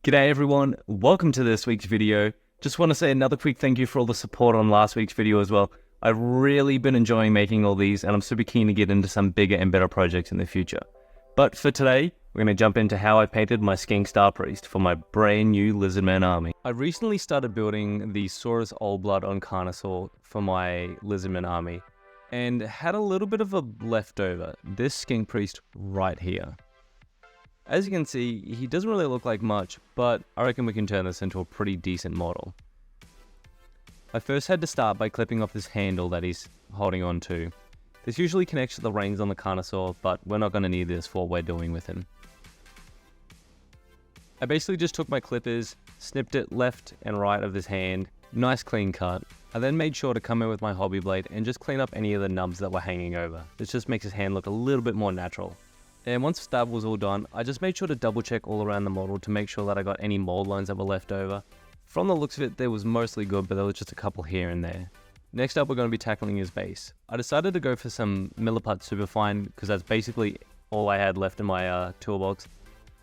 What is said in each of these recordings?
G'day everyone, welcome to this week's video. Just want to say another quick thank you for all the support on last week's video as well. I've really been enjoying making all these and I'm super keen to get into some bigger and better projects in the future. But for today, we're going to jump into how I painted my Skink Starpriest for my brand new Lizardman army. I recently started building the Saurus Old Blood on Carnosaur for my Lizardman army and had a little bit of a leftover, this Skink Priest right here. As you can see, he doesn't really look like much, but I reckon we can turn this into a pretty decent model. I first had to start by clipping off this handle that he's holding on to. This usually connects to the reins on the Carnosaur, but we're not going to need this for what we're doing with him. I basically just took my clippers, snipped it left and right of his hand, nice clean cut. I then made sure to come in with my hobby blade and just clean up any of the nubs that were hanging over. This just makes his hand look a little bit more natural. And once that was all done, I just made sure to double check all around the model to make sure that I got any mold lines that were left over. From the looks of it, there was mostly good, but there was just a couple here and there. Next up, we're going to be tackling his base. I decided to go for some Milliput Superfine because that's basically all I had left in my toolbox.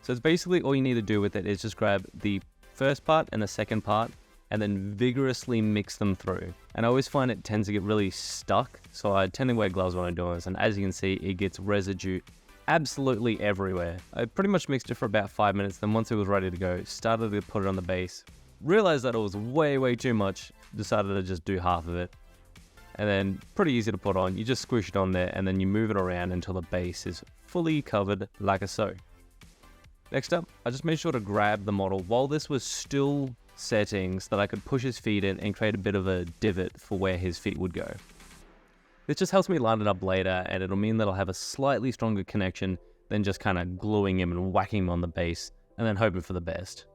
So it's basically all you need to do with it is just grab the first part and the second part and then vigorously mix them through. And I always find it tends to get really stuck, so I tend to wear gloves when I'm doing this, and as you can see, it gets residue absolutely everywhere. I pretty much mixed it for about 5 minutes, then once it was ready to go, started to put it on the base. Realized that it was way too much, decided to just do half of it. And then, pretty easy to put on, you just squish it on there and then you move it around until the base is fully covered like a so. Next up, I just made sure to grab the model while this was still setting so that I could push his feet in and create a bit of a divot for where his feet would go. This just helps me line it up later, and it'll mean that I'll have a slightly stronger connection than just kind of gluing him and whacking him on the base, and then hoping for the best.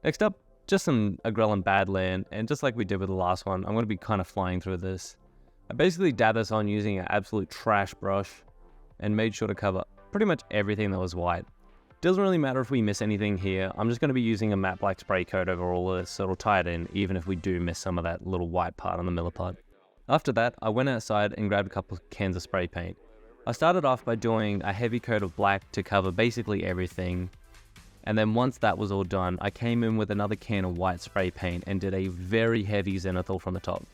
Next up, just some Agrellan Badland, and just like we did with the last one, I'm going to be kind of flying through this. I basically dabbed this on using an absolute trash brush, and made sure to cover pretty much everything that was white. Doesn't really matter if we miss anything here, I'm just going to be using a matte black spray coat over all of this, so it'll tie it in, even if we do miss some of that little white part on the Milliput. After that, I went outside and grabbed a couple of cans of spray paint. I started off by doing a heavy coat of black to cover basically everything. And then once that was all done, I came in with another can of white spray paint and did a very heavy Zenithal from the top.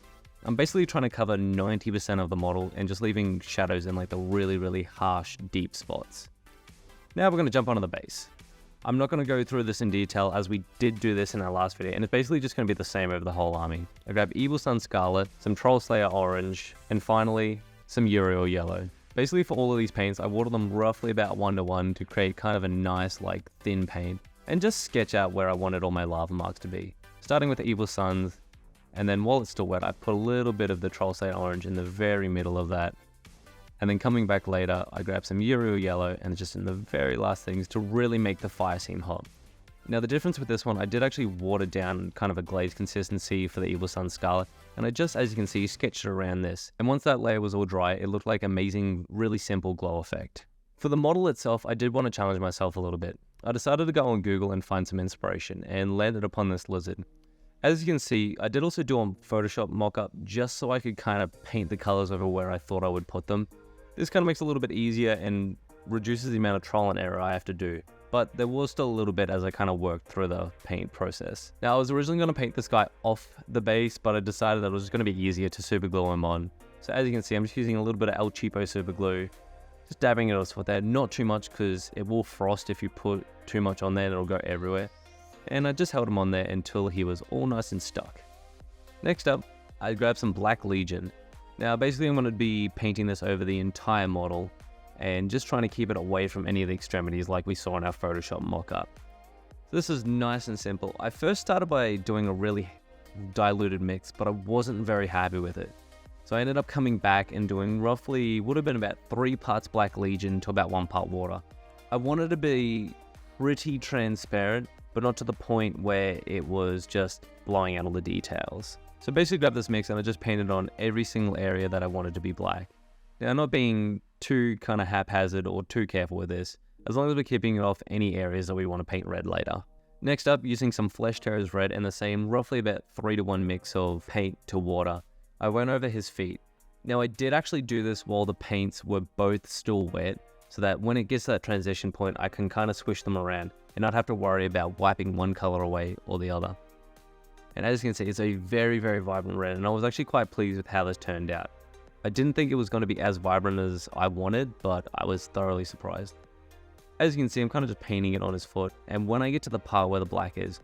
I'm basically trying to cover 90% of the model and just leaving shadows in like the really harsh, deep spots. Now we're going to jump onto the base. I'm not going to go through this in detail as we did do this in our last video, and it's basically just going to be the same over the whole army. I grabbed Evil Sun Scarlet, some Troll Slayer Orange, and finally some Uriel Yellow. Basically for all of these paints, I water them roughly about 1:1 to create kind of a nice like thin paint, and just sketch out where I wanted all my lava marks to be. Starting with the Evil Suns, and then while it's still wet, I put a little bit of the Troll Slayer Orange in the very middle of that. And then coming back later, I grabbed some Uriel Yellow and just in the very last things to really make the fire scene hot. Now the difference with this one, I did actually water down kind of a glaze consistency for the Evil Sun Scarlet, and I just, as you can see, sketched it around this. And once that layer was all dry, it looked like amazing, really simple glow effect. For the model itself, I did want to challenge myself a little bit. I decided to go on Google and find some inspiration, and landed upon this lizard. As you can see, I did also do on Photoshop Mockup just so I could kind of paint the colors over where I thought I would put them. This kind of makes it a little bit easier and reduces the amount of trial and error I have to do, but there was still a little bit as I kind of worked through the paint process. Now I was originally going to paint this guy off the base, but I decided that it was just going to be easier to super glue him on. So as you can see, I'm just using a little bit of El Cheapo super glue, just dabbing it on spot there, not too much because it will frost if you put too much on there and it'll go everywhere. And I just held him on there until he was all nice and stuck. Next up, I grabbed some Black Legion. Now basically I'm going to be painting this over the entire model and just trying to keep it away from any of the extremities like we saw in our Photoshop mock-up. So this is nice and simple. I first started by doing a really diluted mix, but I wasn't very happy with it. So I ended up coming back and doing roughly, would have been about 3 parts Black Legion to about 1 part water. I wanted to be pretty transparent, but not to the point where it was just blowing out all the details. So basically grabbed this mix and I just painted on every single area that I wanted to be black. Now not being too kind of haphazard or too careful with this, as long as we're keeping it off any areas that we want to paint red later. Next up, using some Flesh Terrors Red and the same roughly about 3:1 mix of paint to water, I went over his feet. Now I did actually do this while the paints were both still wet, so that when it gets to that transition point, I can kind of swish them around and not have to worry about wiping one color away or the other. And as you can see, it's a very, very vibrant red, and I was actually quite pleased with how this turned out. I didn't think it was going to be as vibrant as I wanted, but I was thoroughly surprised. As you can see, I'm kind of just painting it on his foot, and when I get to the part where the black is,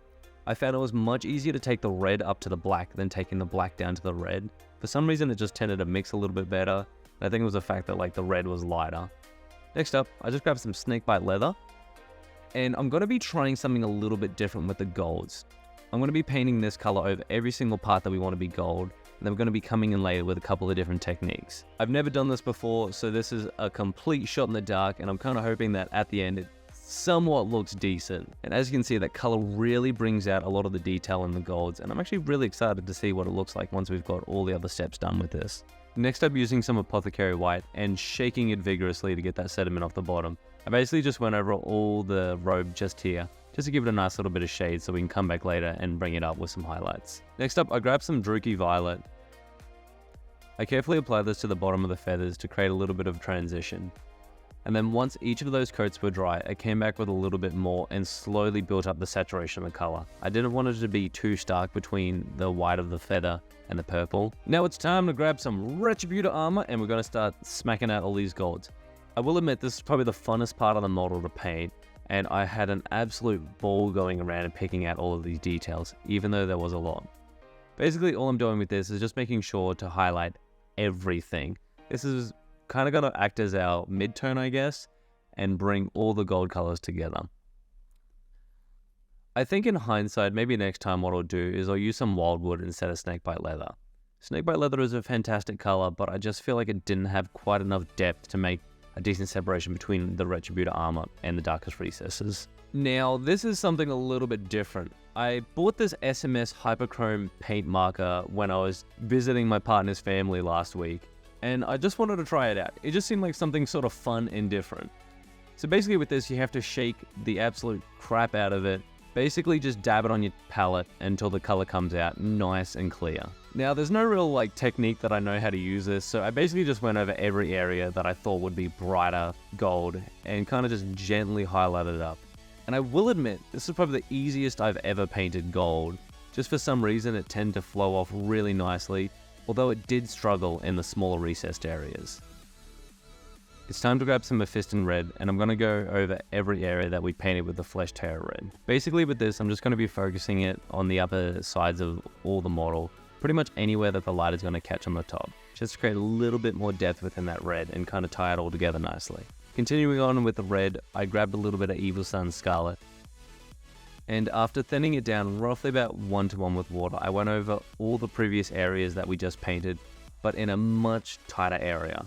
I found it was much easier to take the red up to the black than taking the black down to the red. For some reason, it just tended to mix a little bit better, and I think it was the fact that the red was lighter. Next up, I just grabbed some snakebite leather, and I'm going to be trying something a little bit different with the golds. I'm going to be painting this color over every single part that we want to be gold, and then we're going to be coming in later with a couple of different techniques. I've never done this before, so this is a complete shot in the dark, and I'm kind of hoping that at the end it somewhat looks decent. And as you can see, that color really brings out a lot of the detail in the golds, and I'm actually really excited to see what it looks like once we've got all the other steps done with this. Next up, using some apothecary white and shaking it vigorously to get that sediment off the bottom. I basically just went over all the robe just here, just to give it a nice little bit of shade so we can come back later and bring it up with some highlights. Next up, I grabbed some Druchii Violet. I carefully applied this to the bottom of the feathers to create a little bit of transition. And then once each of those coats were dry, I came back with a little bit more and slowly built up the saturation of the color. I didn't want it to be too stark between the white of the feather and the purple. Now it's time to grab some Retributor armor, and we're going to start smacking out all these golds. I will admit, this is probably the funnest part of the model to paint, and I had an absolute ball going around and picking out all of these details, even though there was a lot. Basically, all I'm doing with this is just making sure to highlight everything. This is kind of going to act as our mid-tone, I guess, and bring all the gold colors together. I think in hindsight, maybe next time what I'll do is I'll use some wildwood instead of snakebite leather. Snakebite leather is a fantastic color, but I just feel like it didn't have quite enough depth to make a decent separation between the Retributor armor and the darkest recesses. Now, this is something a little bit different. I bought this SMS Hyperchrome paint marker when I was visiting my partner's family last week, and I just wanted to try it out. It just seemed like something sort of fun and different. So basically with this, you have to shake the absolute crap out of it. Basically just dab it on your palette until the color comes out nice and clear. Now there's no real technique that I know how to use this, so I basically just went over every area that I thought would be brighter gold and kind of just gently highlighted it up. And I will admit, this is probably the easiest I've ever painted gold. Just for some reason it tended to flow off really nicely, although it did struggle in the smaller recessed areas. It's time to grab some Mephiston red, and I'm going to go over every area that we painted with the Flesh Tear red. Basically with this, I'm just going to be focusing it on the upper sides of all the model, pretty much anywhere that the light is going to catch on the top, just to create a little bit more depth within that red and kind of tie it all together nicely. Continuing on with the red, I grabbed a little bit of Evil Sun Scarlet, and after thinning it down roughly about 1:1 with water, I went over all the previous areas that we just painted, but in a much tighter area.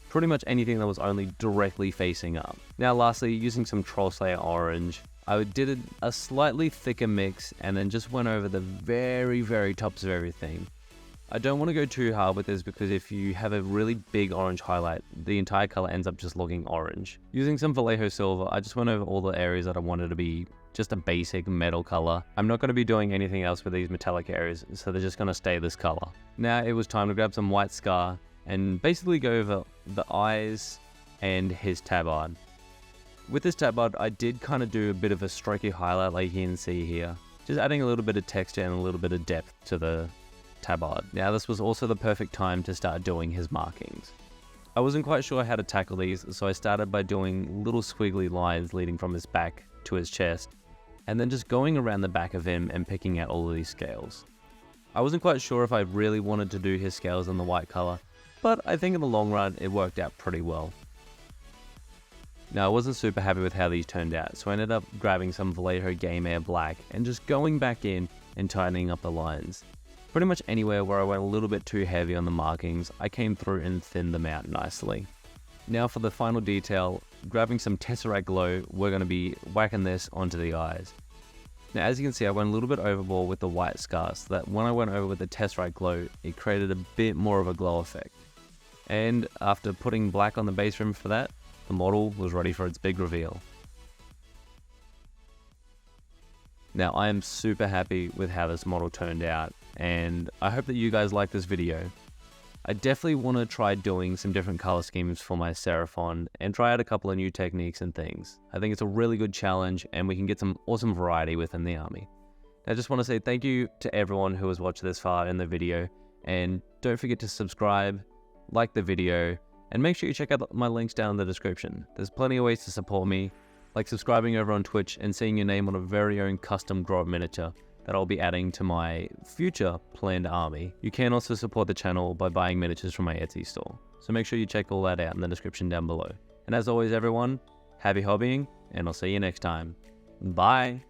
Pretty much anything that was only directly facing up. Now lastly, using some Troll Slayer orange, I did a slightly thicker mix and then just went over the very tops of everything. I don't want to go too hard with this because if you have a really big orange highlight, the entire color ends up just looking orange. Using some Vallejo silver, I just went over all the areas that I wanted to be just a basic metal color. I'm not going to be doing anything else with these metallic areas, so they're just going to stay this color. Now it was time to grab some white scar and basically go over the eyes and his tabard. With this tabard, I did kind of do a bit of a strokey highlight like you can see here, just adding a little bit of texture and a little bit of depth to the tabard. Now this was also the perfect time to start doing his markings. I wasn't quite sure how to tackle these, so I started by doing little squiggly lines leading from his back to his chest, and then just going around the back of him and picking out all of these scales. I wasn't quite sure if I really wanted to do his scales in the white color, but I think in the long run it worked out pretty well. Now I wasn't super happy with how these turned out, so I ended up grabbing some Vallejo Game Air Black and just going back in and tightening up the lines. Pretty much anywhere where I went a little bit too heavy on the markings, I came through and thinned them out nicely. Now for the final detail, grabbing some Tesseract Glow, we're going to be whacking this onto the eyes. Now as you can see, I went a little bit overboard with the white scar, so that when I went over with the Tesseract Glow, it created a bit more of a glow effect. And after putting black on the base rim for that, the model was ready for its big reveal. Now I am super happy with how this model turned out, and I hope that you guys like this video. I definitely want to try doing some different color schemes for my Seraphon and try out a couple of new techniques and things. I think it's a really good challenge and we can get some awesome variety within the army. I just want to say thank you to everyone who has watched this far in the video, and don't forget to subscribe, like the video, and make sure you check out my links down in the description. There's plenty of ways to support me, like subscribing over on Twitch and seeing your name on a very own custom draw miniature that I'll be adding to my future planned army. You can also support the channel by buying miniatures from my Etsy store, so make sure you check all that out in the description down below. And as always everyone, happy hobbying, and I'll see you next time. Bye!